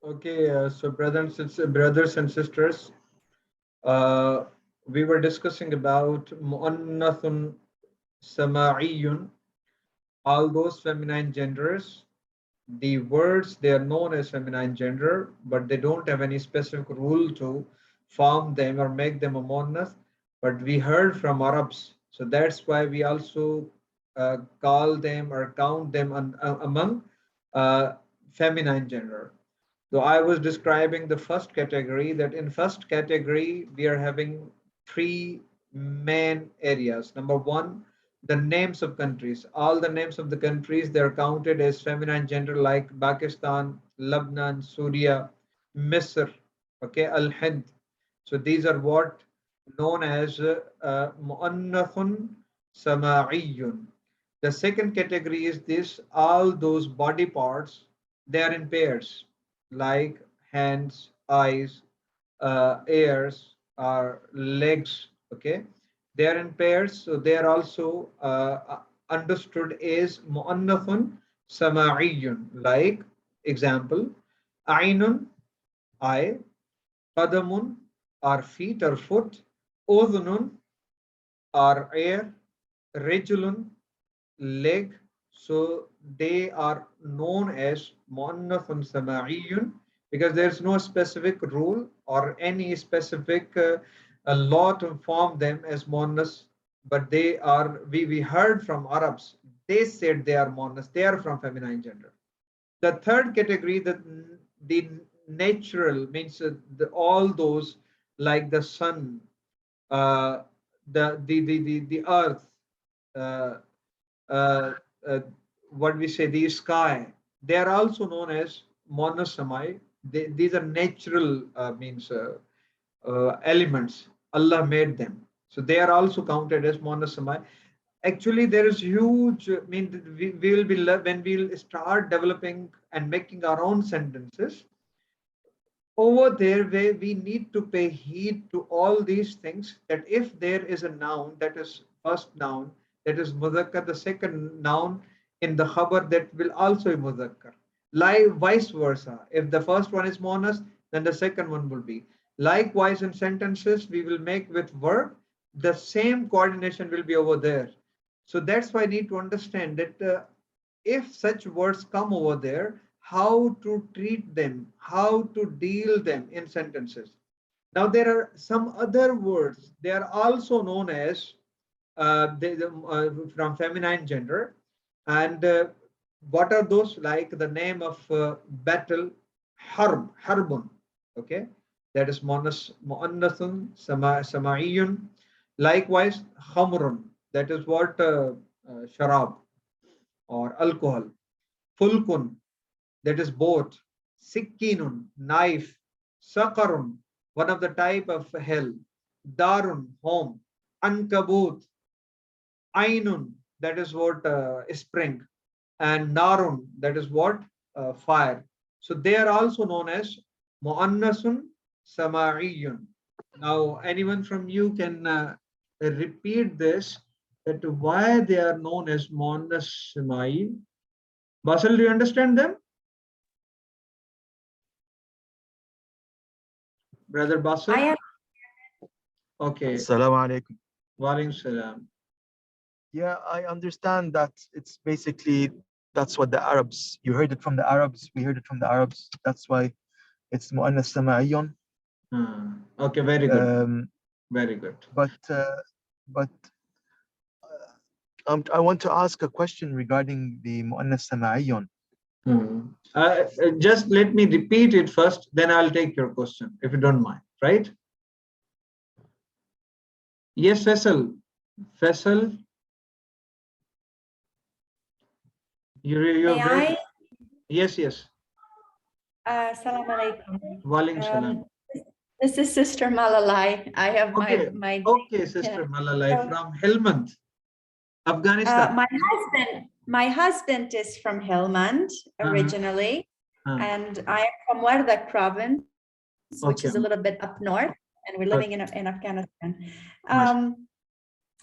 Okay, so brothers and sisters, uh, we were discussing about mu'annathun sama'iyun, all those feminine genders. The words, they are known as feminine gender, but they don't have any specific rule to form them or make them a muannath. But we heard from Arabs, so that's why we also call them or count them among uh, feminine gender. So I was describing the first category, that in first category, we are having three main areas. Number one, the names of countries. All the names of the countries, they're counted as feminine gender, like Pakistan, Lebanon, Syria, Misr, okay, Al-Hind. So these are what known as mu'annathun sama'iyun. The second category is this, all those body parts, they are in pairs, like hands, eyes, ears, or legs. Okay, they are in pairs, so they are also understood as mu'annathun sama'iyun. Like example, ainun, eye, qadamun, or feet or foot, udhunun, or ear, rijlun, leg. So they are known as muannathun sama'iyun because there's no specific rule or any specific a law to form them as muannas, but they are, we heard from Arabs, they said they are muannas, they are from feminine gender. The third category, the natural, means all those like the sun, uh, the earth, uh, uh, uh, what we say, the sky, they are also known as monosamai. These are natural elements. Allah made them. So they are also counted as monosamai. Actually, there is huge, we will be, when we'll start developing and making our own sentences, over there where we need to pay heed to all these things, that if there is a noun, that is first noun, that is mudhakkar, the second noun in the khabar, that will also be mudhakkar, like vice versa. If the first one is monas, then the second one will be. Likewise, in sentences we will make with verb, the same coordination will be over there. So that's why I need to understand that if such words come over there, how to treat them, how to deal them in sentences. Now there are some other words. They are also known as from feminine gender. And what are those? Like the name of battle, harbun. Okay, that is muannathun sama'iyun. Likewise, khamrun. That is what sharab or alcohol. Fulkun, that is boat. Sikkinun, knife. Sakarun, one of the type of hell. Darun, home. Ankabut, Ainun, that is what spring. And Narun, that is what fire. So they are also known as Muannasun Sama'iyun. Now, anyone from you can repeat this, that why they are known as Muannas Sama'iyun. Basal, do you understand them? Brother Basal? I am. Okay. Assalamu alaikum. Walaikum salam. Yeah, I understand that it's basically that's what the Arabs, you heard it from the Arabs, we heard it from the Arabs. That's why it's mu'annas sama'iyun. Okay, very good. Very good. But I want to ask a question regarding the mu'annas sama'iyun. Just let me repeat it first, then I'll take your question, if you don't mind, right? Yes, Faisal. Faisal, you're very... Yes, yes. Assalamu alaikum. Walaikum salam. This is Sister Malalai. I have my okay, Sister Malalai from Helmand, Afghanistan. My husband is from Helmand originally, and I am from Wardak province, which is a little bit up north, and we're living in Afghanistan.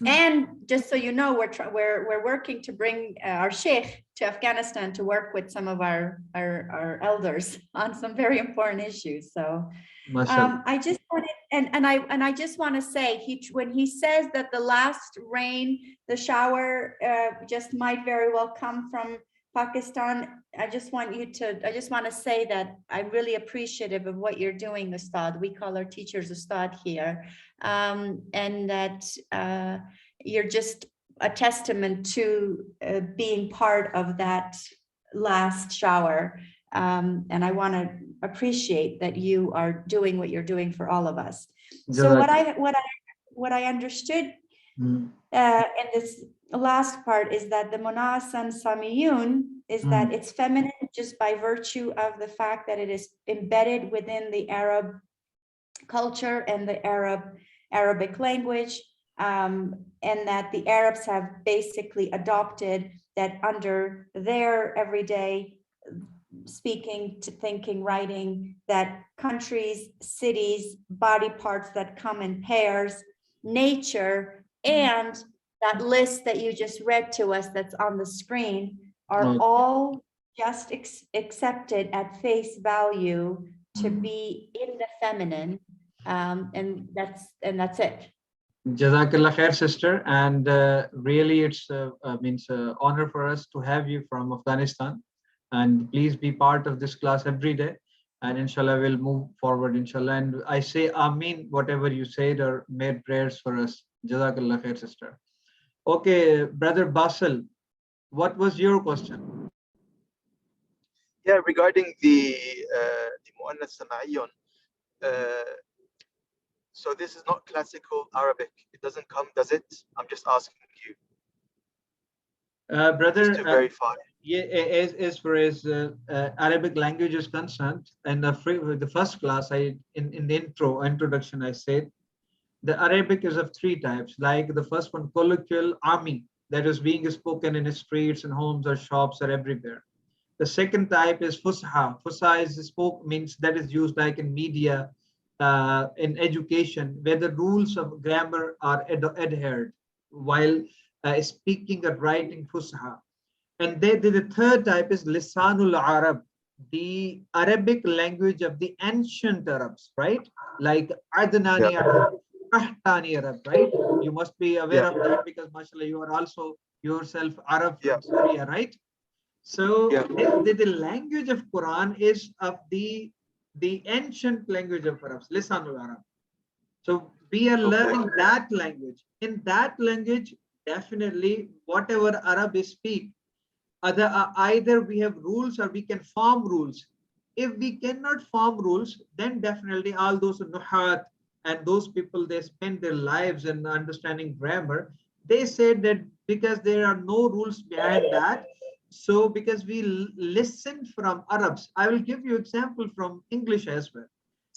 And just so you know, we're working to bring our sheikh to Afghanistan to work with some of our elders on some very important issues. So I just wanted, and I just want to say, when he says that the last rain, the shower just might very well come from Pakistan, I just want to say that I'm really appreciative of what you're doing, Ustad. We call our teachers Ustad here. And that you're just a testament to being part of that last shower. And I want to appreciate that you are doing what you're doing for all of us. So what I understood in this last part is that the Munasan Samiyun is that it's feminine just by virtue of the fact that it is embedded within the Arab culture and the Arabic language, and that the Arabs have basically adopted that under their everyday speaking, to thinking, writing, that countries, cities, body parts that come in pairs, nature, and that list that you just read to us that's on the screen are all just accepted at face value to be in the feminine, and that's it. Jazakallah khair, sister, and really it's honor for us to have you from Afghanistan, and please be part of this class every day, and inshallah we'll move forward, inshallah. And I say Ameen, whatever you said or made prayers for us. Jazakallah khair, sister. Okay, brother Basil, what was your question? Yeah, regarding the mu'annath sama'iyun, so this is not classical Arabic. It doesn't come, does it? I'm just asking you. Brother, just to verify. Yeah, as far as Arabic language is concerned, and the first class, in the introduction, I said the Arabic is of three types. Like the first one, colloquial, Ami, that is being spoken in the streets and homes or shops or everywhere. The second type is Fusha. Fusha is means that is used like in media, in education, where the rules of grammar are adhered while speaking or writing Fusha. And the third type is Lisan Ul Arab, the Arabic language of the ancient Arabs, right? Like Adnani Arab, Qahtani Arab, right? You must be aware of that because, mashallah, you are also yourself Arab from Syria, right? So the language of Quran is of the ancient language of Arabs, Lisan Ul Arab. So we are learning that language. In that language, definitely whatever Arab speak, either we have rules or we can form rules. If we cannot form rules, then definitely all those nuhat and those people, they spend their lives in understanding grammar. They said that because there are no rules behind that, so because we listen from Arabs, I will give you example from English as well.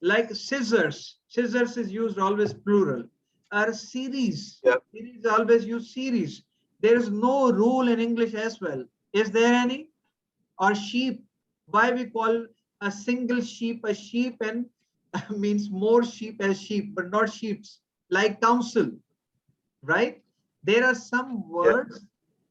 Like scissors is used always plural. Or series, series always use series. There is no rule in English as well. Is there any? Or sheep, why we call a single sheep a sheep and means more sheep as sheep, but not sheeps, like council, right? There are some words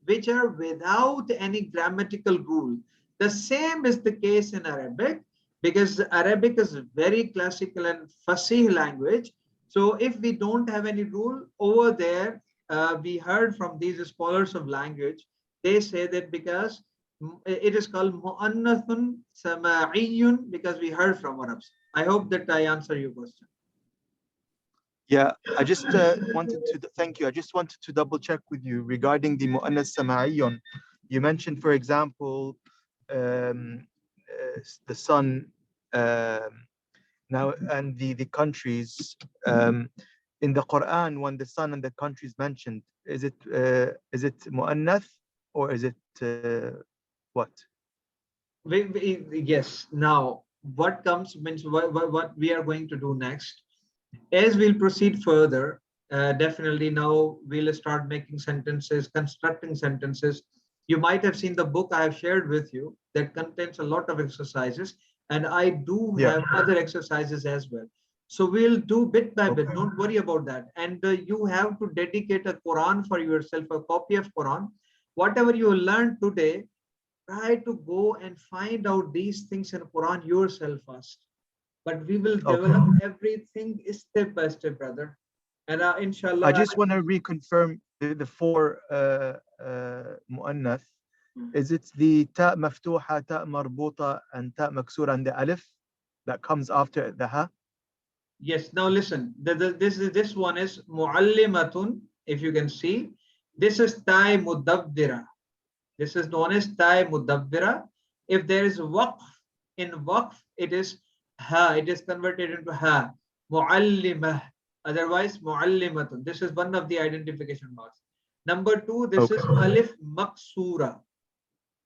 which are without any grammatical rule. The same is the case in Arabic, because Arabic is a very classical and Fasih language. So if we don't have any rule over there, we heard from these scholars of language, they say that because it is called mu'annathun sama'iyun, because we heard from Arabs. I hope that I answer your question. Yeah, I just wanted to thank you. I just wanted to double check with you regarding the mu'annath sama'iyun. You mentioned, for example, the sun now and the countries in the Quran. When the sun and the countries mentioned, is it mu'annath or is it what? Yes. Now, what comes means what we are going to do next. As we'll proceed further, definitely now we'll start making sentences, constructing sentences. You might have seen the book I have shared with you that contains a lot of exercises, and I do have other exercises as well. So we'll do bit by bit. Don't worry about that. And you have to dedicate a Quran for yourself, a copy of Quran. Whatever you learn today, try to go and find out these things in Quran yourself first. But we will develop everything step by step, brother. And inshallah. I just want to reconfirm the four mu'annath. Is it the ta maftuha, ta marbuta, and ta maksura, and the alif that comes after the ha? Yes. Now listen. This one is muallimatun. If you can see, this is tai mudabbira. This is known as tai mudabbira. If there is waqf, in waqf it is ha. It is converted into ha. Muallimah. Otherwise, muallimatun. This is one of the identification marks. Number two, this is alif maksura.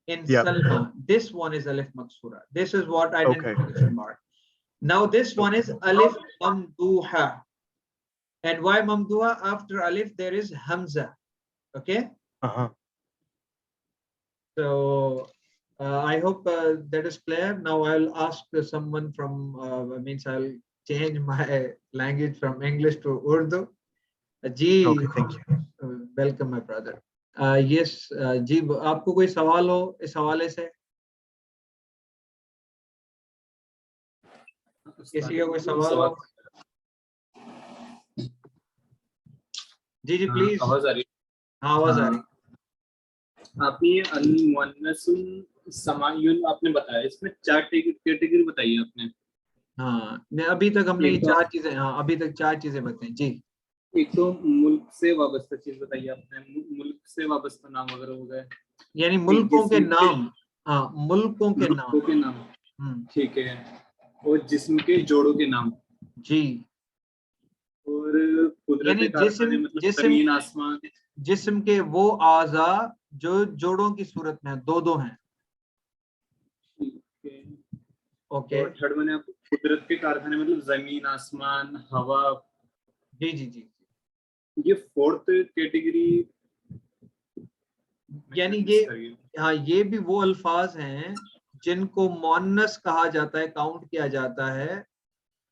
In Salma, this one is alif maksura. This is what identification mark. Now this one is alif mamduha. And why mamduha? After alif there is hamza. Okay. So I hope that is clear. Now I'll ask someone from I'll change my language from English to Urdu. Ji, thank you. Welcome, my brother. Yes, जी आपको कोई सवाल हो इस हवाले से? किसी का कोई सवाल हो? जी प्लीज। आवाज आ रही? हाँ, आवाज आ रही। आपने अल मुअन्नसुन समायुन आपने बताया, इसमें चार कैटेगरी बताई आपने। हाँ, अभी तक हमने चार चीजें, हाँ अभी तक चार चीजें बताई जी। एक तो मुल्क से वाबस्ता चीज बताई आपने, मुल्क से वाबस्ता नाम वगैरह हो गए, यानी मुल्कों के नाम। हाँ, मुल्कों के नाम। ठीक है। और जिस्म के जोड़ों के नाम जी। और कुदरत कारखाने मतलब जमीन आसमान। जिस्म के वो आज़ा जो जोड़ों की सूरत में दो हैं। ओके। और थर्ड वन है कुदरत के कारखाने मतलब जमीन आसमान हवा। जी। ये फोर्थ कैटेगरी यानी ये भी वो अल्फाज हैं जिनको मुअन्नस कहा जाता है, काउंट किया जाता है,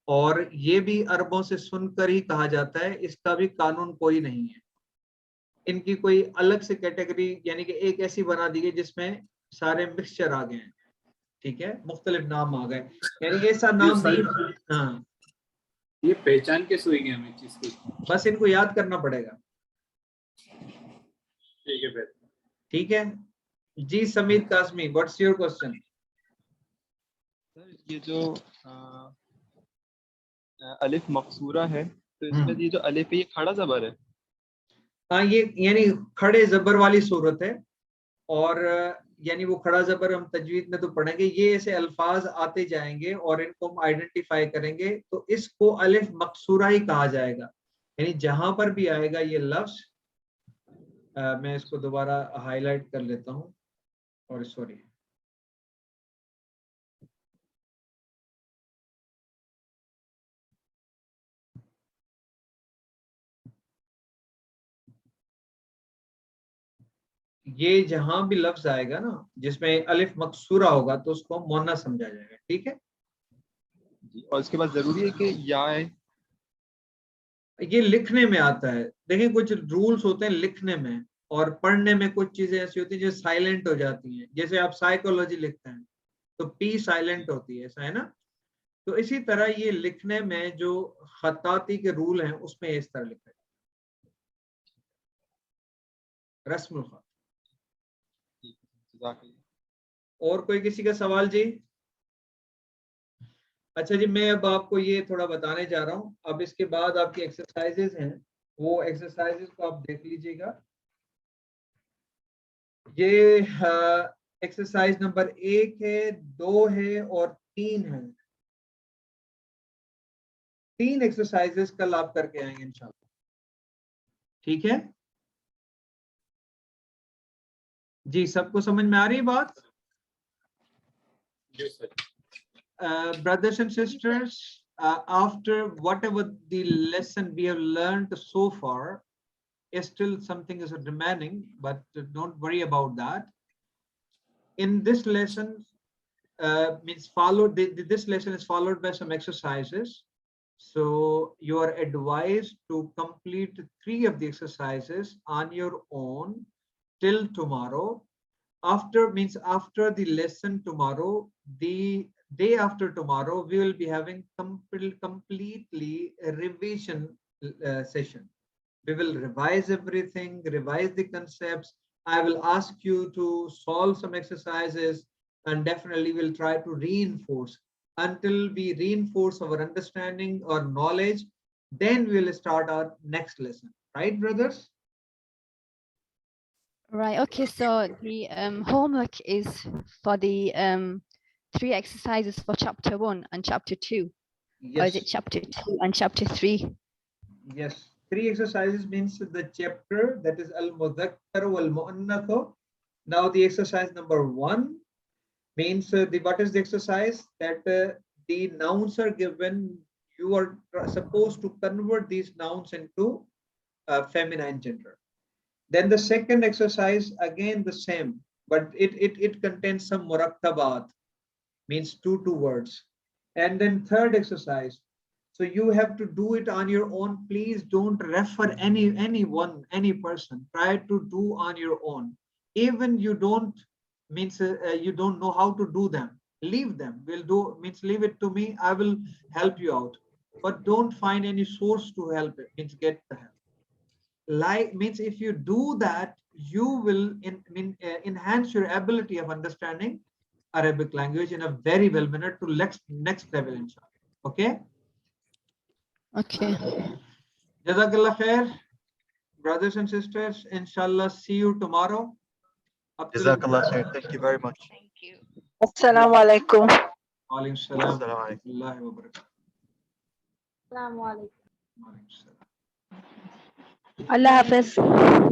और ये भी अरबों से सुनकर ही कहा जाता है। इसका भी कानून कोई नहीं है। इनकी कोई अलग से कैटेगरी यानी कि एक ऐसी बना दी गई जिसमें सारे मिक्सचर आ गए हैं। ठीक है, मुख्तलिफ नाम आ गए, यानी ऐसा नाम नहीं। हाँ, ये पहचान कैसे होगी हमें चीज की? बस इनको याद करना पड़ेगा। ठीक है, ठीक है जी। Sameer Qasmi, what's your question? Sir, ये जो अलिफ मकसूरा है, तो इसमें ये जो अलिफ है ये खड़ा जबर है? हाँ, ये यानी खड़े जबर वाली सूरत है, और यानी वो खड़ा जबर हम तजवीद में तो पढ़ेंगे। ये ऐसे अल्फाज आते जाएंगे और इनको हम आइडेंटिफाई करेंगे, तो इसको अलिफ मकसूरा ही कहा जाएगा। यानी जहां पर भी आएगा ये लफ्ज, मैं इसको दोबारा हाईलाइट कर लेता हूँ, और सॉरी, ये जहां भी लफ्ज आएगा ना जिसमें अलिफ मकसूरा होगा तो उसको मुअन्नस समझा जाएगा। ठीक है जी। और उसके बाद जरूरी है कि या है? ये लिखने में आता है। देखिए, कुछ रूल्स होते हैं लिखने में, और पढ़ने में कुछ चीजें ऐसी होती हैं जो साइलेंट हो जाती हैं। जैसे आप साइकोलॉजी लिखते हैं तो पी साइलेंट होती है, ऐसा है ना। तो इसी तरह ये लिखने में जो खताती के रूल हैं उसमें इस तरह लिखा है, रस्मुल खत। और कोई किसी का सवाल जी? अच्छा जी, मैं अब आपको ये थोड़ा बताने जा रहा हूँ। अब इसके बाद आपकी एक्सरसाइजेज हैं, वो एक्सरसाइजेज को आप देख लीजिएगा। ये एक्सरसाइज नंबर 1 है, 2 है और 3 है। 3 एक्सरसाइजेज कल आप करके आएंगे इंशाल्लाह। ठीक है जी, सबको समझ में आ रही बात? Brothers and sisters, after whatever the lesson we have learned so far, still something is remaining, but don't worry about that. In this lesson, this lesson is followed by some exercises. So you are advised to complete 3 of the exercises on your own till tomorrow. After the lesson tomorrow, the day after tomorrow, we will be having completely a revision session. We will revise everything, revise the concepts. I will ask you to solve some exercises, and definitely we'll try to reinforce. Until we reinforce our understanding or knowledge, then we'll start our next lesson. Right, brothers? Right. Okay. So the homework is for the 3 exercises for chapter 1 and chapter 2. Yes. Or is it chapter 2 and chapter 3? Yes. 3 exercises means the chapter, that is al-mudhakkar wal-mu'annathu. Now the exercise number 1 means what is the exercise? That the nouns are given. You are supposed to convert these nouns into feminine gender. Then the second exercise, again the same, but it contains some murattabat, means two words. And then third exercise, so you have to do it on your own. Please don't refer anyone, any person. Try to do on your own. Even you don't you don't know how to do them, leave them. We'll do means leave it to me. I will help you out, but don't find any source to help it. Means get the help. Like means if you do that, you will enhance your ability of understanding Arabic language in a very well manner to next level, inshallah. Okay. Okay. Jazakallah khair, brothers and sisters. Inshallah, see you tomorrow. Jazakallah khair. Thank you very much. Thank you. Assalamu alaikum. Alaykum salam. Assalamu alaikum. Warahmatullahi wabarakatuh. Assalamu alaikum. Wa alaikum salam. Allah Hafiz.